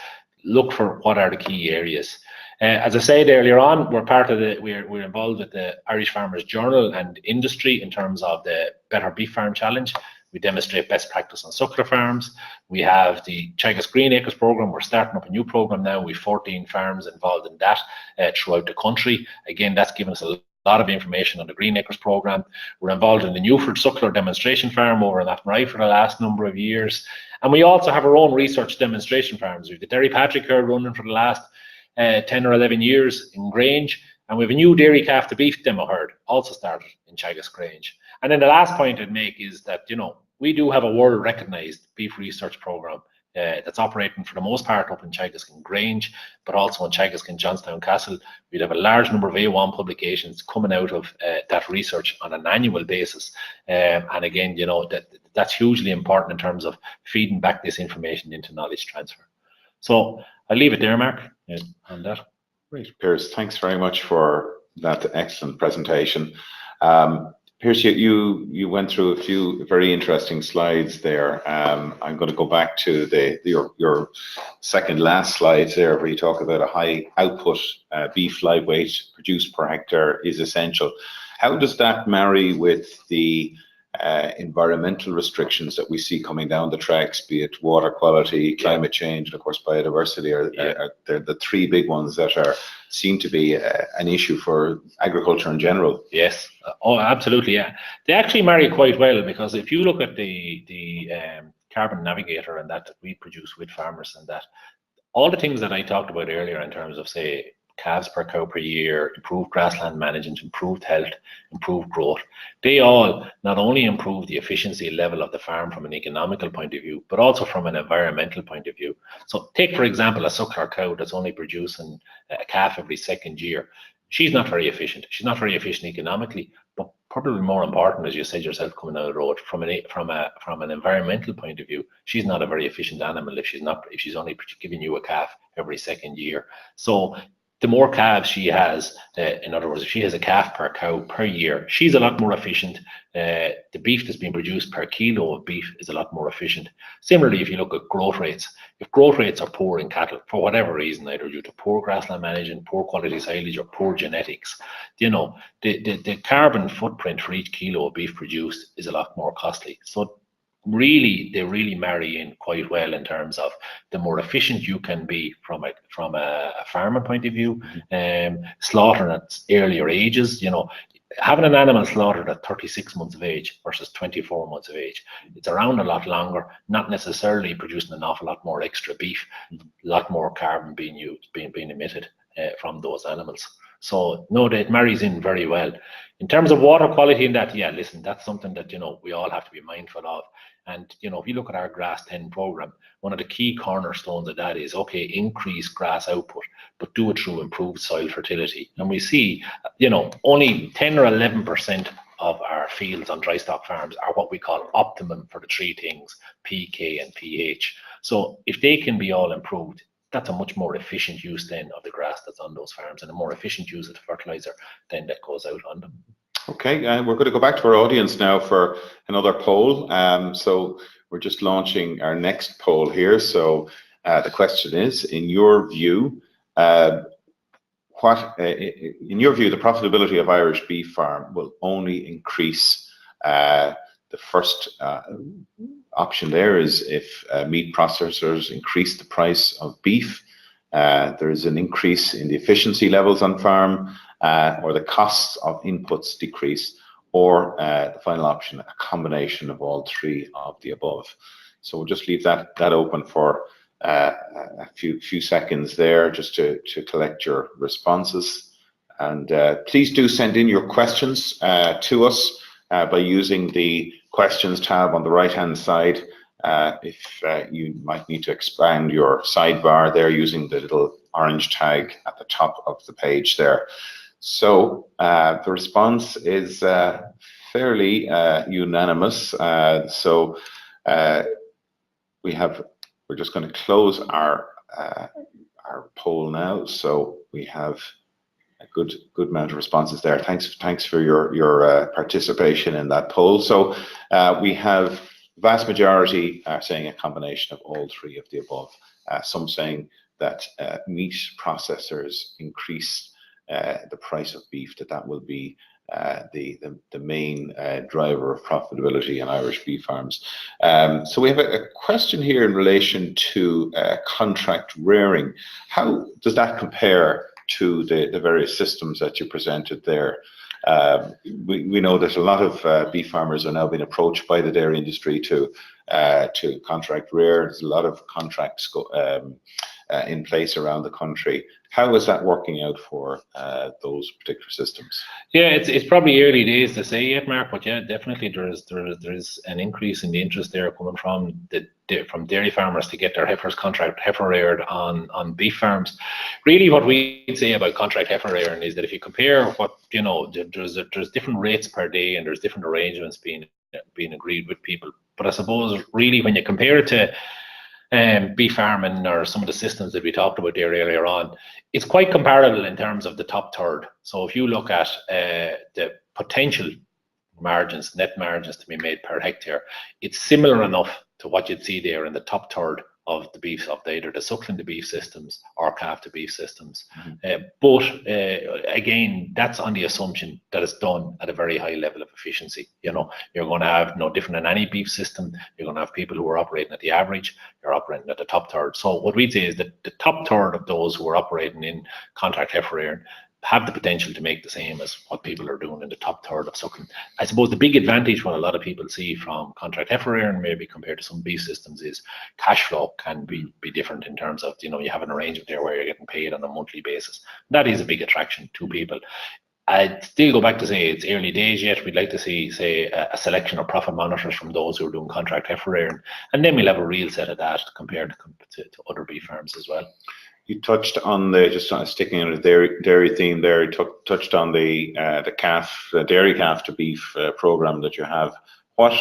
look for what are the key areas. As I said earlier on, we're involved with the Irish Farmers Journal and industry in terms of the Better Beef Farm Challenge. We demonstrate best practice on suckler farms. We have the Teagasc Green Acres program. We're starting up a new program now. We've 14 farms involved in that throughout the country. Again, that's given us a lot of information on the Green Acres program. We're involved in the Newford Suckler demonstration farm over in Athenry for the last number of years. And we also have our own research demonstration farms. We have the Dairy Patrick herd running for the last 10 or 11 years in Grange. And we have a new dairy calf to beef demo herd also started in Teagasc Grange. And then the last point I'd make is that, you know, we do have a world recognized beef research program that's operating for the most part up in Teagasc and Grange, but also in Teagasc and Johnstown Castle. We'd have a large number of A1 publications coming out of that research on an annual basis. And again, you know, that's hugely important in terms of feeding back this information into knowledge transfer. So I'll leave it there, Mark, on that. Great, Piers. Thanks very much for that excellent presentation. Piers, you went through a few very interesting slides there. I'm going to go back to your second last slides there, where you talk about a high output beef live weight produced per hectare is essential. How does that marry with the environmental restrictions that we see coming down the tracks, be it water quality, climate change, and of course biodiversity are the three big ones that seem to be an issue for agriculture in general? Yes, oh, absolutely, yeah. They actually marry quite well, because if you look at the carbon navigator and that we produce with farmers, and that all the things that I talked about earlier in terms of, say, calves per cow per year, improved grassland management, improved health, improved growth, they all not only improve the efficiency level of the farm from an economical point of view, but also from an environmental point of view. So take, for example, a suckler cow that's only producing a calf every second year. She's not very efficient. She's not very efficient economically, but probably more important, as you said yourself, coming out of the road, from an environmental point of view, she's not a very efficient animal if she's only giving you a calf every second year. So the more calves she has, in other words, if she has a calf per cow per year, she's a lot more efficient. The beef that's being produced per kilo of beef is a lot more efficient. Similarly, if you look at growth rates, if growth rates are poor in cattle for whatever reason, either due to poor grassland management, poor quality silage, or poor genetics, you know, the carbon footprint for each kilo of beef produced is a lot more costly. So really, they really marry in quite well in terms of the more efficient you can be from a farmer point of view, slaughtering at earlier ages. You know, having an animal slaughtered at 36 months of age versus 24 months of age, it's around a lot longer, not necessarily producing an awful lot more extra beef, a lot more carbon being emitted from those animals. So no, it marries in very well. In terms of water quality and that, yeah, listen, that's something that, you know, we all have to be mindful of. And, you know, if you look at our Grass 10 program, one of the key cornerstones of that is, okay, increase grass output, but do it through improved soil fertility. And we see, you know, only 10 or 11% of our fields on dry stock farms are what we call optimum for the three things, pK and pH. So if they can be all improved, that's a much more efficient use then of the grass that's on those farms, and a more efficient use of the fertilizer then that goes out on them. Okay, we're going to go back to our audience now for another poll. So we're just launching our next poll here. So the question is, in your view, the profitability of Irish beef farm will only increase? The first option there is if meat processors increase the price of beef. there's an increase in the efficiency levels on farm, or the costs of inputs decrease, or the final option, a combination of all three of the above. So we'll just leave that open for a few seconds there, just to collect your responses. And please do send in your questions to us by using the questions tab on the right hand side. If you might need to expand your sidebar there using the little orange tag at the top of the page there. So the response is fairly unanimous. So we're just going to close our poll now. So we have a good amount of responses there. Thanks for your participation in that poll. So we have vast majority are saying a combination of all three of the above. Some saying that meat processors increase the price of beef, that will be the main driver of profitability in Irish beef farms. So we have a question here in relation to contract rearing. How does that compare to the various systems that you presented there? We know that a lot of beef farmers are now being approached by the dairy industry to contract rear. There's a lot of contracts in place around the country. How is that working out for those particular systems? Yeah, it's probably early days to say yet, Mark, but yeah, definitely there is an increase in the interest there coming from dairy farmers to get their heifers contract heifer reared on beef farms. Really, what we say about contract heifer rearing is that if you compare what there's different rates per day and there's different arrangements being agreed with people. But I suppose really when you compare it to beef farming or some of the systems that we talked about there earlier on, it's quite comparable in terms of the top third. So if you look at the potential margins, net margins to be made per hectare, it's similar enough to what you'd see there in the top third of the beef, of either the suckling to beef systems or calf to beef systems. But again, that's on the assumption that it's done at a very high level of efficiency. You're going to have no different than any beef system. You're going to have people who are operating at the average. You're operating at the top third. So what we'd say is that the top third of those who are operating in contract heifer rearing have the potential to make the same as what people are doing in the top third of suckling. I suppose the big advantage what a lot of people see from contract heifer rearing maybe compared to some beef systems is cash flow can be different in terms of, you have an arrangement there where you're getting paid on a monthly basis. That is a big attraction to people. I'd still go back to say it's early days yet. We'd like to see, say, a selection of profit monitors from those who are doing contract heifer rearing, and then we'll have a real set of that compared to other beef farms as well. You touched on just sticking on the dairy theme there. You touched on the dairy calf to beef program that you have. What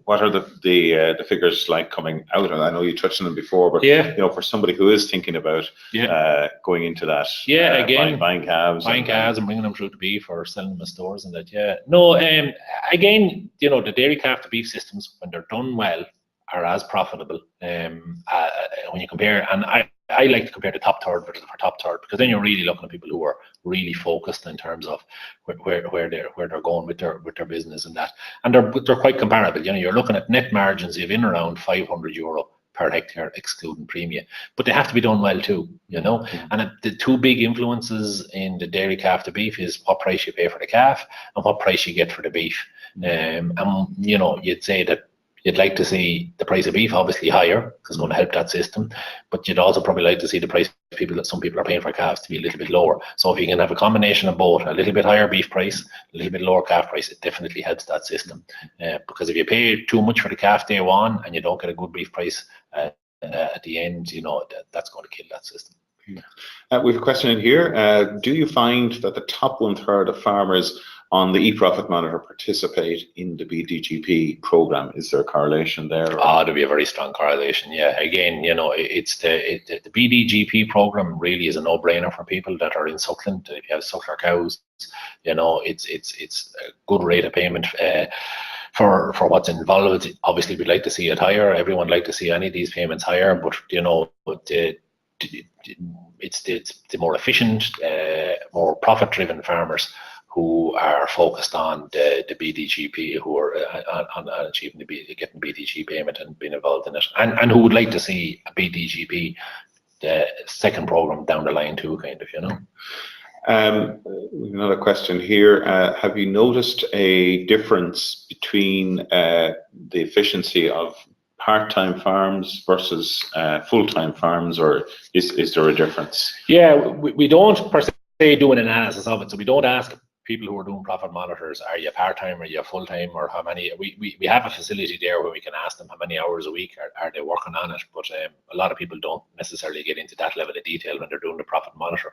are the figures like coming out? And I know you touched on them before, but for somebody who is thinking about going into that, again, buying calves and bringing them through to beef or selling them in stores and that. No, again, the dairy calf to beef systems, when they're done well, are as profitable when you compare. And I like to compare the top third versus the top third, because then you're really looking at people who are really focused in terms of where they're going with their business and that, and they're quite comparable. You're looking at net margins of in around €500 per hectare, excluding premium, but they have to be done well too. And the two big influences in the dairy calf to beef is what price you pay for the calf and what price you get for the beef. And you'd say that you'd like to see the price of beef obviously higher because it's going to help that system, but you'd also probably like to see the price that some people are paying for calves to be a little bit lower. So if you can have a combination of both, a little bit higher beef price, a little bit lower calf price, it definitely helps that system. Because if you pay too much for the calf day one and you don't get a good beef price at the end, that's going to kill that system. We have a question in here. Do you find that the top 1/3 of farmers on the eProfit Monitor participate in the BDGP program? Is there a correlation there? There'll be a very strong correlation. Yeah, again, it's the BDGP program really is a no-brainer for people that are in suckling. If you have suckler cows, it's a good rate of payment for what's involved. Obviously, we'd like to see it higher. Everyone would like to see any of these payments higher, but it's the more efficient, more profit-driven farmers who are focused on the BDGP, who are on getting BDG payment and being involved in it, and who would like to see a BDGP second program down the line too, kind of, you know. Another question here. Have you noticed a difference between the efficiency of part-time farms versus full-time farms, or is there a difference? Yeah, we don't per se do an analysis of it, so we don't ask people who are doing profit monitors, are you part-time, are you full-time, or how many? We have a facility there where we can ask them how many hours a week are they working on it, but a lot of people don't necessarily get into that level of detail when they're doing the profit monitor.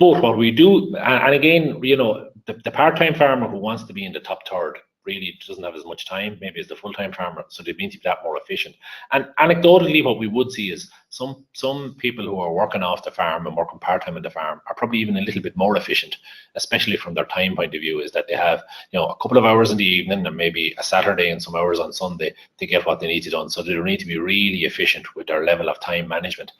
But what we do, and again, you know, the part-time farmer who wants to be in the top third really doesn't have as much time maybe as the full-time farmer, so they need to be that more efficient. And anecdotally, what we would see is some people who are working off the farm and working part-time on the farm are probably even a little bit more efficient, especially from their time point of view, is that they have, you know, a couple of hours in the evening and maybe a Saturday and some hours on Sunday to get what they need to done. So they need to be really efficient with their level of time management.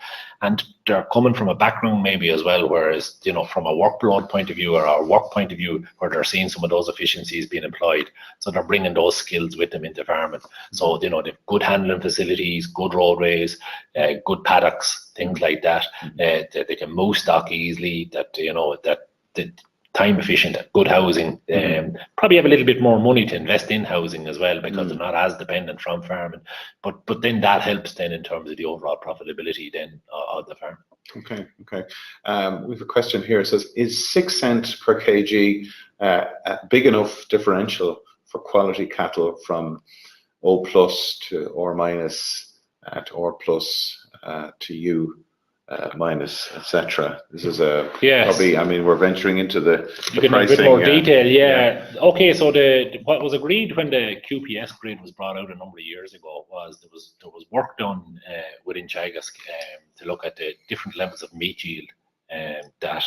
And they're coming from a background maybe as well, whereas, you know, from a workload point of view or a work point of view, where they're seeing some of those efficiencies being employed. So they're bringing those skills with them into farming. So, you know, they've good handling facilities, good roadways, good paddocks, things like that. They can move stock easily, that, you know, that the time efficient, good housing, probably have a little bit more money to invest in housing as well, because they're not as dependent from farming. But then that helps then in terms of the overall profitability then of the farm. Okay. We have a question here. It says, is 6 cents per kg a big enough differential for quality cattle from O plus to or minus to or plus to U minus, etc.? This is a probably, I mean, we're venturing into the pricing. A bit more detail, yeah. Okay, so what was agreed when the QPS grid was brought out a number of years ago was there was work done within Teagasc to look at the different levels of meat yield that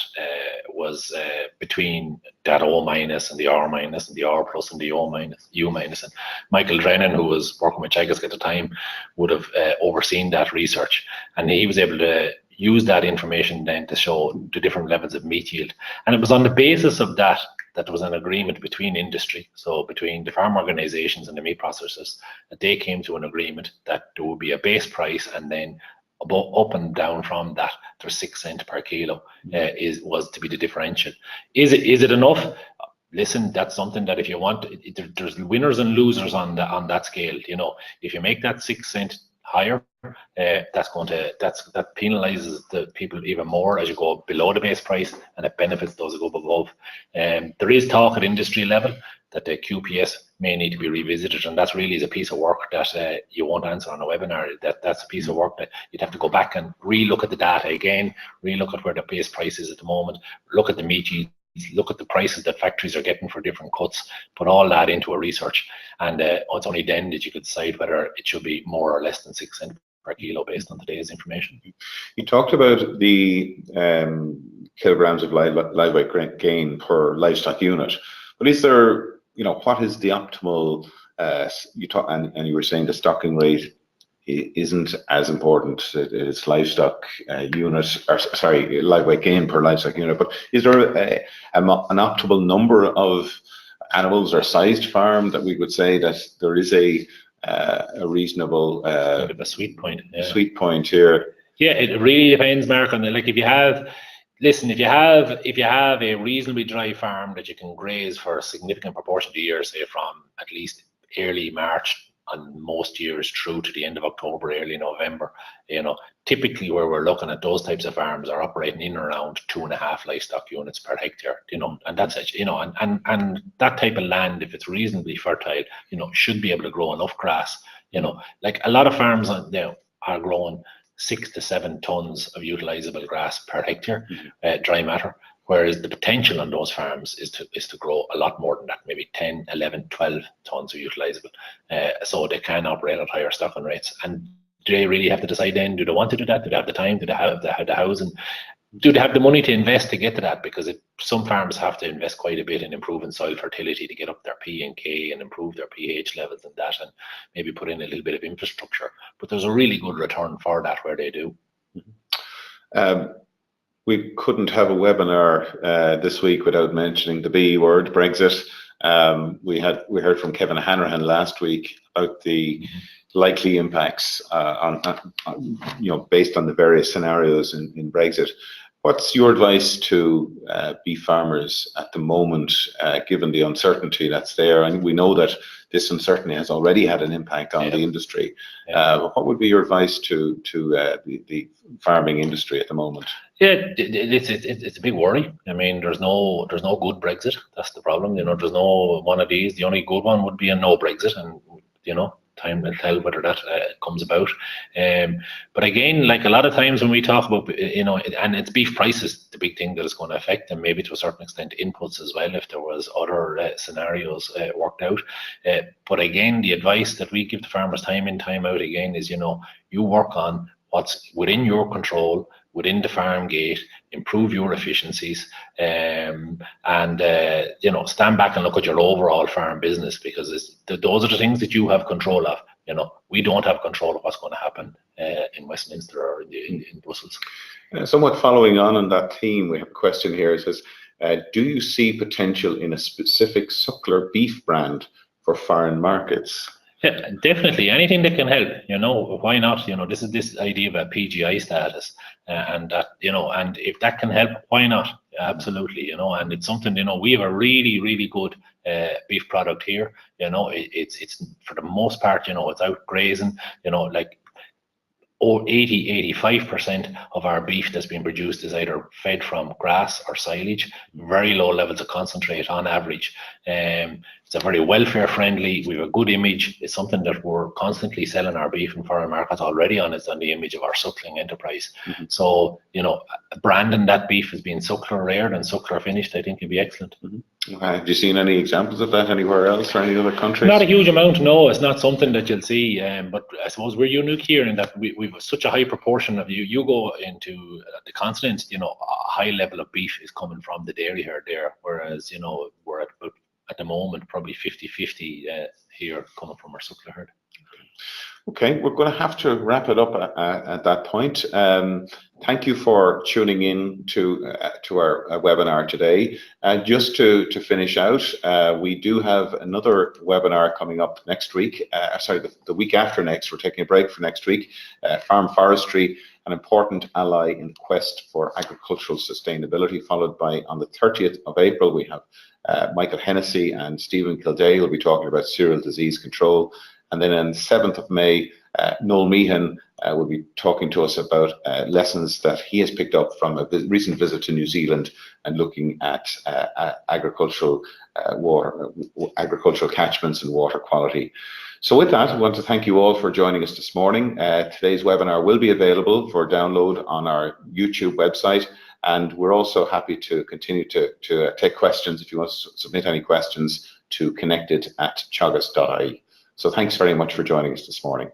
was between that O minus and the R minus and the R plus and the O minus, U minus. And Michael Drennan, who was working with Teagasc at the time, would have overseen that research, and he was able to use that information then to show the different levels of meat yield. And it was on the basis of that there was an agreement between industry, so between the farm organizations and the meat processors, that they came to an agreement that there would be a base price, and then up and down from that, there's 6 cents per kilo was to be the differential. Is it enough? Listen, that's something that if you want, there's winners and losers on that scale. You know, if you make that 6 cent higher, that penalizes the people even more as you go below the base price, and it benefits those who go above. There is talk at industry level that the QPS may need to be revisited, and that's really a piece of work that you won't answer on a webinar. That's a piece of work that you'd have to go back and re-look at the data again, re-look at where the base price is at the moment, look at the meat yield, look at the prices that factories are getting for different cuts, put all that into a research, and it's only then that you could decide whether it should be more or less than 6 cents per kilo based on today's information. You talked about the kilograms of live weight gain per livestock unit, but is there, you know, what is the optimal? And you were saying the stocking rate isn't as important. It's livestock unit, or sorry, live weight gain per livestock unit. But is there an optimal number of animals or sized farm that we would say that there is a reasonable a sweet point? Sweet point here. Yeah, it really depends, Mark, on like if you have a reasonably dry farm that you can graze for a significant proportion of the year, say from at least early March on most years through to the end of October, early November, you know, typically where we're looking at those types of farms are operating in around 2.5 livestock units per hectare, you know, and that's it, you know, and that type of land, if it's reasonably fertile, you know, should be able to grow enough grass, you know, like a lot of farms now are growing 6 to 7 tons of utilizable grass per hectare, dry matter, whereas the potential on those farms is to grow a lot more than that, maybe 10, 11, 12 tons of utilizable. So they can operate at higher stocking rates. And do they really have to decide then, do they want to do that? Do they have the time? Do they have the housing? Do they have the money to invest to get to that? Because some farms have to invest quite a bit in improving soil fertility to get up their P and K and improve their pH levels and that, and maybe put in a little bit of infrastructure. But there's a really good return for that where they do. We couldn't have a webinar this week without mentioning the B word, Brexit. We heard from Kevin Hanrahan last week about the likely impacts based on the various scenarios in Brexit. What's your advice to beef farmers at the moment, given the uncertainty that's there? And we know that this uncertainty has already had an impact on the industry. What would be your advice to the farming industry at the moment? Yeah, it's a big worry. I mean, there's no good Brexit. That's the problem. There's no one of these. The only good one would be a no Brexit, and time will tell whether that comes about. But again, like a lot of times when we talk about, and it's beef prices, the big thing that is going to affect, and maybe to a certain extent inputs as well, if there was other scenarios worked out. But again, the advice that we give to farmers time in, time out again is, you work on what's within your control, within the farm gate, improve your efficiencies, and stand back and look at your overall farm business, because those are the things that you have control of. We don't have control of what's going to happen in Westminster or in Brussels. Somewhat following on that theme, we have a question here. It says, do you see potential in a specific suckler beef brand for foreign markets? Yeah, definitely. Anything that can help, why not? This is this idea of a PGI status, and that, and if that can help, why not? Absolutely, and it's something, we have a really, really good beef product here. It's for the most part, it's out grazing, like 85% of our beef that's being produced is either fed from grass or silage, very low levels of concentrate on average. It's a very welfare friendly, we have a good image. It's something that we're constantly selling our beef in foreign markets already on. It's on the image of our suckling enterprise. So, branding that beef as being suckler reared and suckler finished, I think would be excellent. Have you seen any examples of that anywhere else or any other countries? Not a huge amount, no. It's not something that you'll see, but I suppose we're unique here in that we've such a high proportion of you go into the continent, a high level of beef is coming from the dairy herd there, whereas, we're at the moment probably 50-50 here coming from our suckler herd. Okay, we're going to have to wrap it up at that point. Thank you for tuning in to our webinar today. Just to finish out, we do have another webinar coming up next week. The week after next. We're taking a break for next week. Farm forestry, an important ally in the quest for agricultural sustainability, followed by, on the 30th of April, we have Michael Hennessy and Stephen Kildare will be talking about cereal disease control. And then on the 7th of May, Noel Meehan will be talking to us about lessons that he has picked up from a recent visit to New Zealand and looking at agricultural catchments and water quality. So with that, I want to thank you all for joining us this morning. Today's webinar will be available for download on our YouTube website, and we're also happy to continue to take questions if you want to submit any questions to connected@teagasc.ie. So thanks very much for joining us this morning.